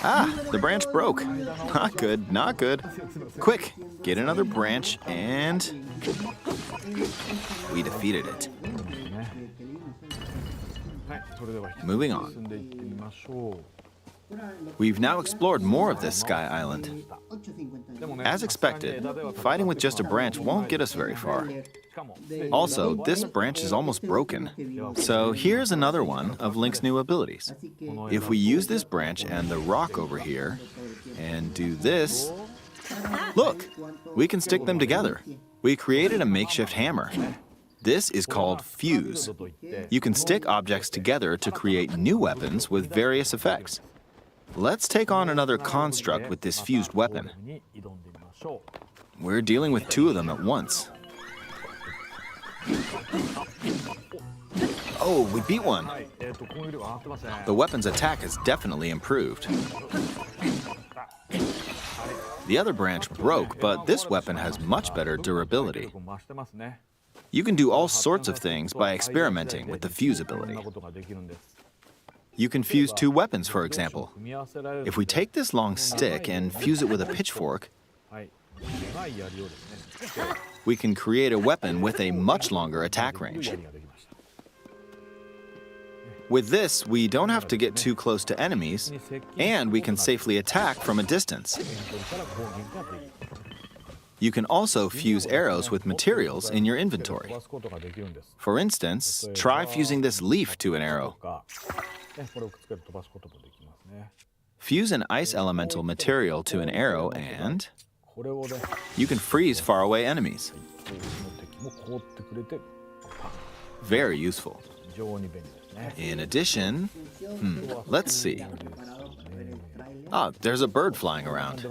Ah, the branch broke. Not good, not good. Quick, get another branch and we defeated it. Moving on. We've now explored more of this sky island. As expected, fighting with just a branch won't get us very far. Also, this branch is almost broken. So here's another one of Link's new abilities. If we use this branch and the rock over here and do this, look, we can stick them together. We created a makeshift hammer. This is called fuse. You can stick objects together to create new weapons with various effects. Let's take on another construct with this fused weapon. We're dealing with two of them at once. Oh, we beat one. The weapon's attack has definitely improved. The other branch broke, but this weapon has much better durability. You can do all sorts of things by experimenting with the fuse ability. You can fuse two weapons, for example. If we take this long stick and fuse it with a pitchfork, we can create a weapon with a much longer attack range. With this, we don't have to get too close to enemies, and we can safely attack from a distance. You can also fuse arrows with materials in your inventory. For instance, try fusing this leaf to an arrow. Fuse an ice elemental material to an arrow and you can freeze faraway enemies. Very useful. In addition, let's see. Ah, there's a bird flying around.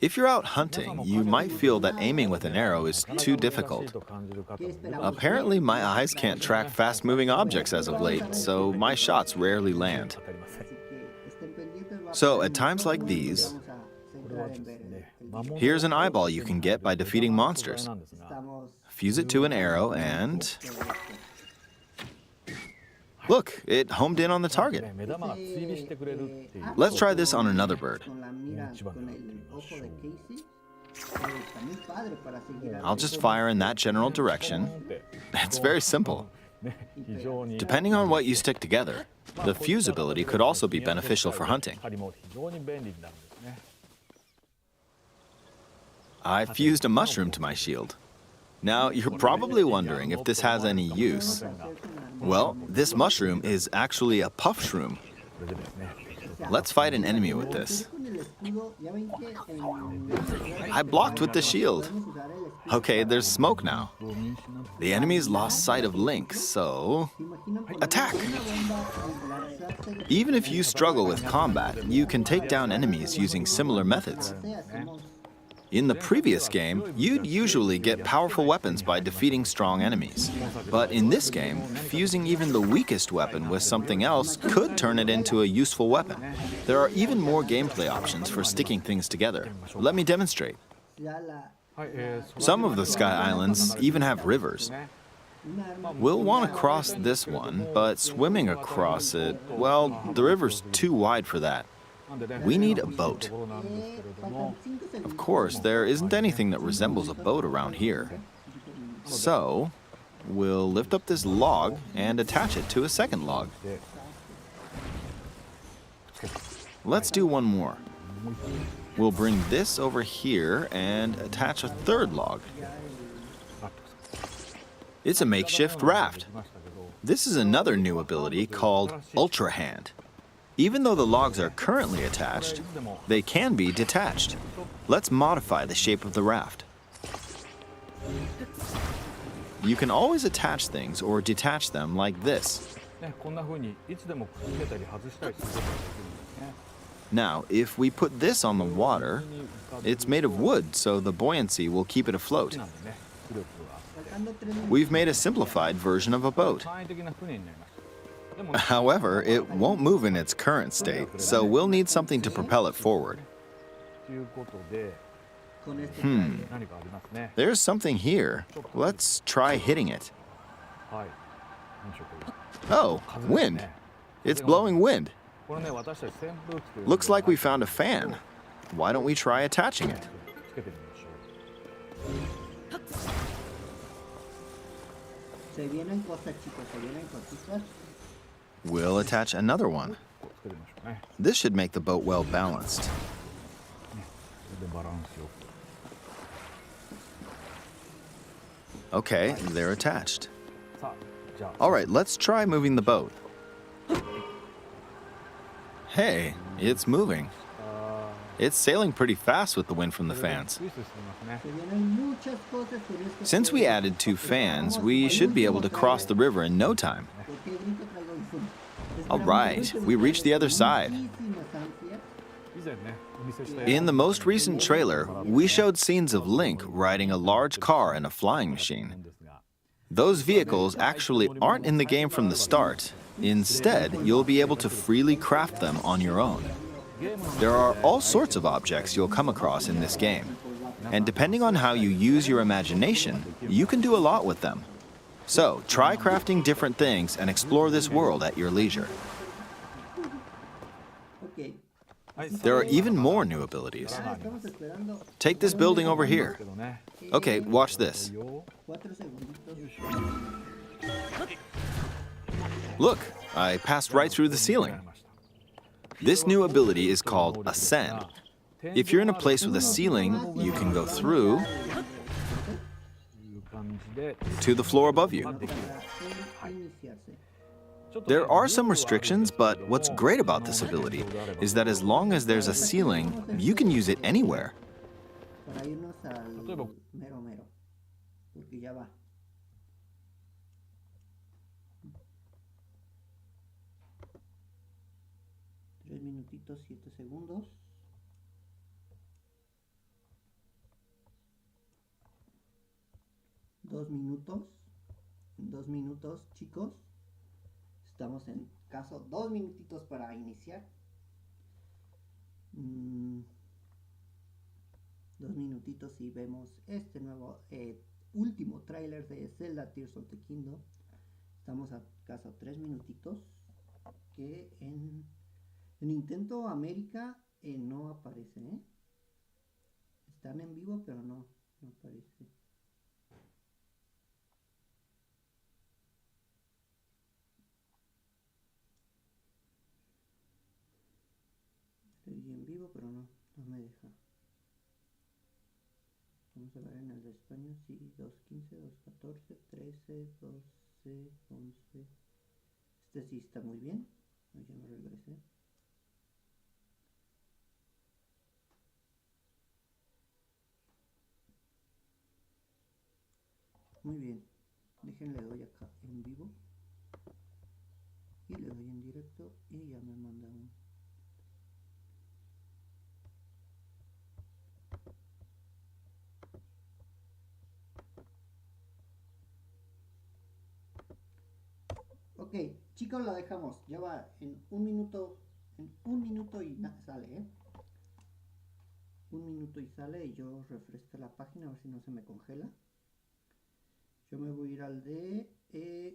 If you're out hunting, you might feel that aiming with an arrow is too difficult. Apparently, my eyes can't track fast-moving objects as of late, so my shots rarely land. So, at times like these, here's an eyeball you can get by defeating monsters. Fuse it to an arrow and... look, it homed in on the target. Let's try this on another bird. I'll just fire in that general direction. It's very simple. Depending on what you stick together, the fuse ability could also be beneficial for hunting. I fused a mushroom to my shield. Now, you're probably wondering if this has any use. Well, this mushroom is actually a puff shroom. Let's fight an enemy with this. I blocked with the shield. Okay, there's smoke now. The enemy's lost sight of Link, so... attack! Even if you struggle with combat, you can take down enemies using similar methods. In the previous game, you'd usually get powerful weapons by defeating strong enemies. But in this game, fusing even the weakest weapon with something else could turn it into a useful weapon. There are even more gameplay options for sticking things together. Let me demonstrate. Some of the Sky Islands even have rivers. We'll want to cross this one, but swimming across it, well, the river's too wide for that. We need a boat. Of course, there isn't anything that resembles a boat around here. So, we'll lift up this log and attach it to a second log. Let's do one more. We'll bring this over here and attach a third log. It's a makeshift raft. This is another new ability called Ultra Hand. Even though the logs are currently attached, they can be detached. Let's modify the shape of the raft. You can always attach things or detach them like this. Now, if we put this on the water, it's made of wood, so the buoyancy will keep it afloat. We've made a simplified version of a boat. However, it won't move in its current state, so we'll need something to propel it forward. There's something here. Let's try hitting it. Oh, wind. It's blowing wind. Looks like we found a fan. Why don't we try attaching it? We'll attach another one. This should make the boat well balanced. Okay, they're attached. All right, let's try moving the boat. Hey, it's moving. It's sailing pretty fast with the wind from the fans. Since we added 2 fans, we should be able to cross the river in no time. All right, we reached the other side. In the most recent trailer, we showed scenes of Link riding a large car and a flying machine. Those vehicles actually aren't in the game from the start. Instead, you'll be able to freely craft them on your own. There are all sorts of objects you'll come across in this game, and depending on how you use your imagination, you can do a lot with them. So, try crafting different things and explore this world at your leisure. There are even more new abilities. Take this building over here. Okay, watch this. Look, I passed right through the ceiling. This new ability is called Ascend. If you're in a place with a ceiling, you can go through to the floor above you. There are some restrictions, but what's great about this ability is that as long as there's a ceiling, you can use it anywhere. En 2 minutos, chicos. Estamos en caso 2 minutitos para iniciar. 2 minutitos y vemos este nuevo último tráiler de Zelda Tears of the Kingdom. Estamos a caso 3 minutitos que en Nintendo América no aparece, ¿eh? Están en vivo pero no aparece. Estoy en vivo pero no me deja. Vamos a ver en el de España, sí, 2.15, 2.14, 13, 12, 11. Este sí está muy bien. Ya me regresé. Muy bien. Déjenle doy acá en vivo. Y le doy en directo y ya me manda un... Ok, chicos, lo dejamos. Ya va en un minuto y sale, ¿eh? 1 minuto y sale y yo refresco la página a ver si no se me congela. Yo me voy a ir al de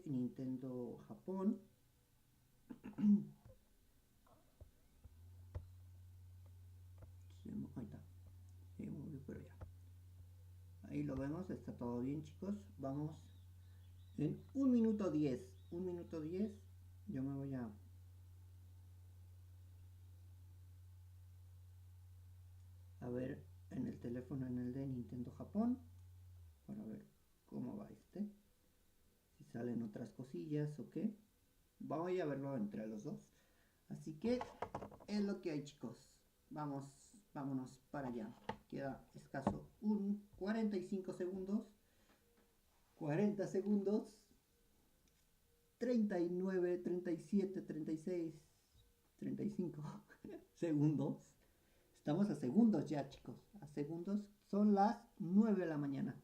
Nintendo Japón. Ahí está. Sí, me voy por allá. Ahí lo vemos, está todo bien, chicos. Vamos en 1 minuto 10. 1 minuto 10. Yo me voy a ver en el teléfono, en el de Nintendo Japón, para ver cómo va este, si salen otras cosillas o qué. Voy a verlo entre los dos, así que es lo que hay, chicos. Vámonos para allá. Queda escaso un 45 segundos, 40 segundos, 39, 37, 36, 35 segundos. Estamos a segundos ya, chicos. A segundos. Son las 9 de la mañana.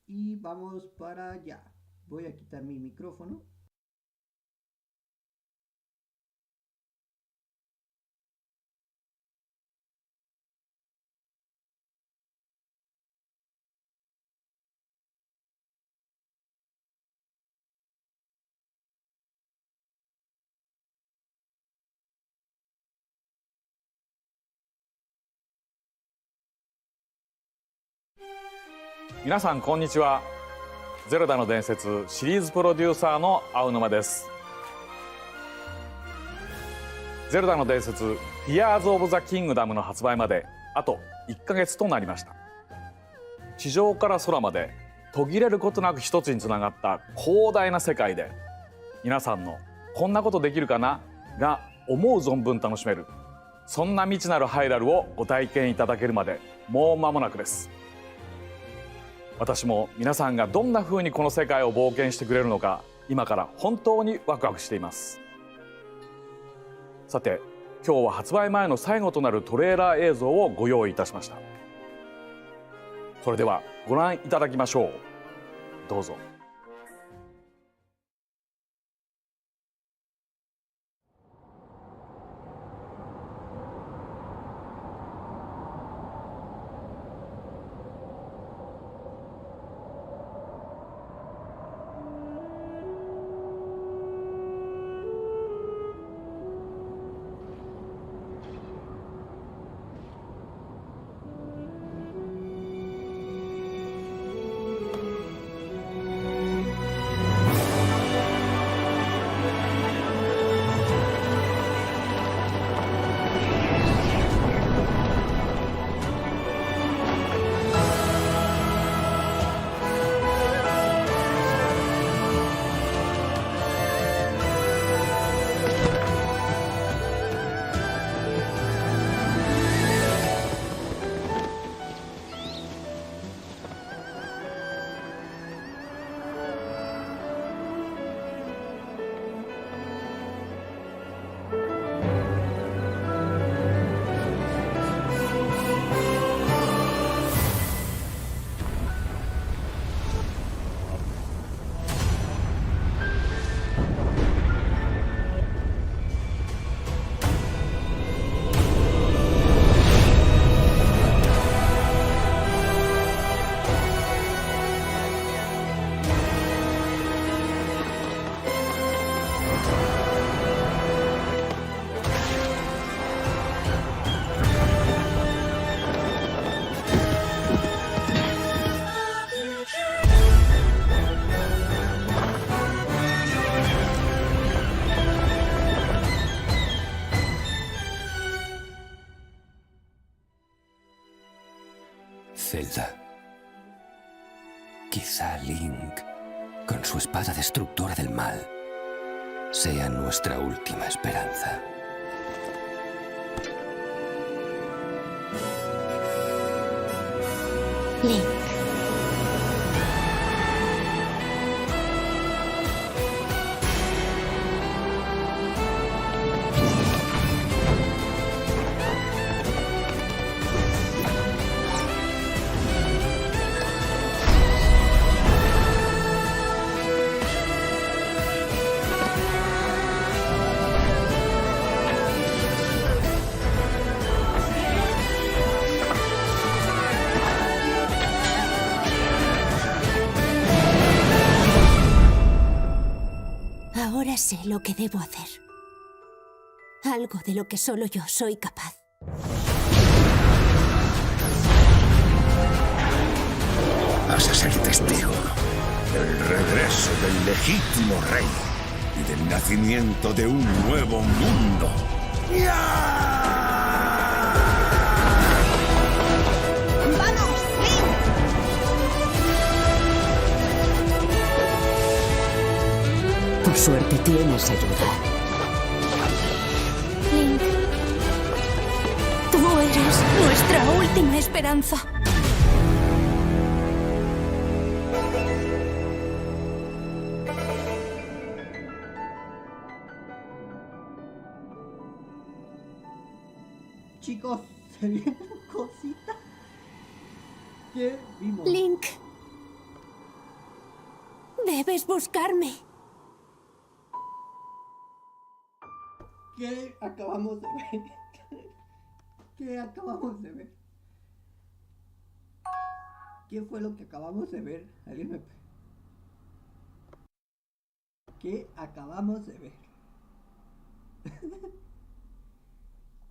Y vamos para allá. Voy a quitar mi micrófono. 皆さんこんにちは。ゼルダの伝説シリーズプロデューサーの青沼です。ゼルダの伝説ティアーズ・オブ・ザ・キングダムの発売まであと1ヶ月となりました。地上から空まで途切れることなく一つにつながった広大な世界で、皆さんのこんなことできるかなが思う存分楽しめる、そんな未知なるハイラルをご体験いただけるまでもう間もなくです。私も皆さんがどんな風にこの世界を冒険してくれるのか、今から本当にワクワクしています。さて、今日は発売前の最後となるトレーラー映像をご用意いたしました。それではご覧いただきましょう。どうぞ。Zelda. Quizá Link, con su espada destructora del mal, sea nuestra última esperanza. Link. Ahora sé lo que debo hacer. Algo de lo que solo yo soy capaz. Vas a ser testigo del regreso del legítimo rey y del nacimiento de un nuevo mundo. ¡Vamos, Link! Por suerte tienes ayuda. Link. Tú eres nuestra última esperanza. Chicos, se vienen cositas. ¿Qué vimos? Link. Debes buscarme. ¿Qué acabamos de ver? ¿Qué acabamos de ver? ¿Qué fue lo que acabamos de ver? ¿Alguien me... ¿Qué acabamos de ver?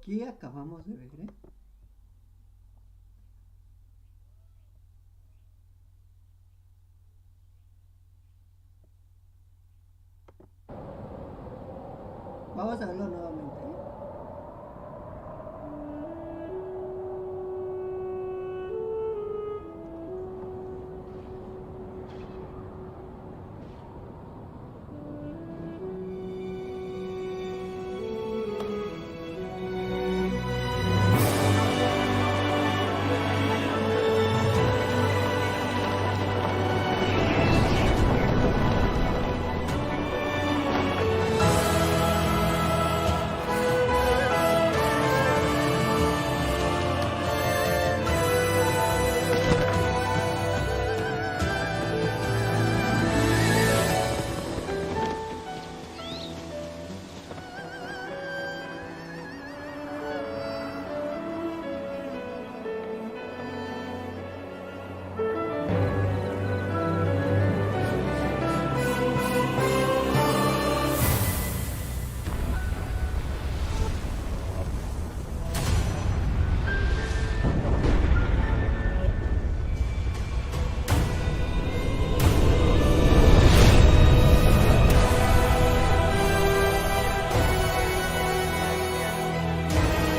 ¿Qué acabamos de ver, Vamos a verlo nuevamente.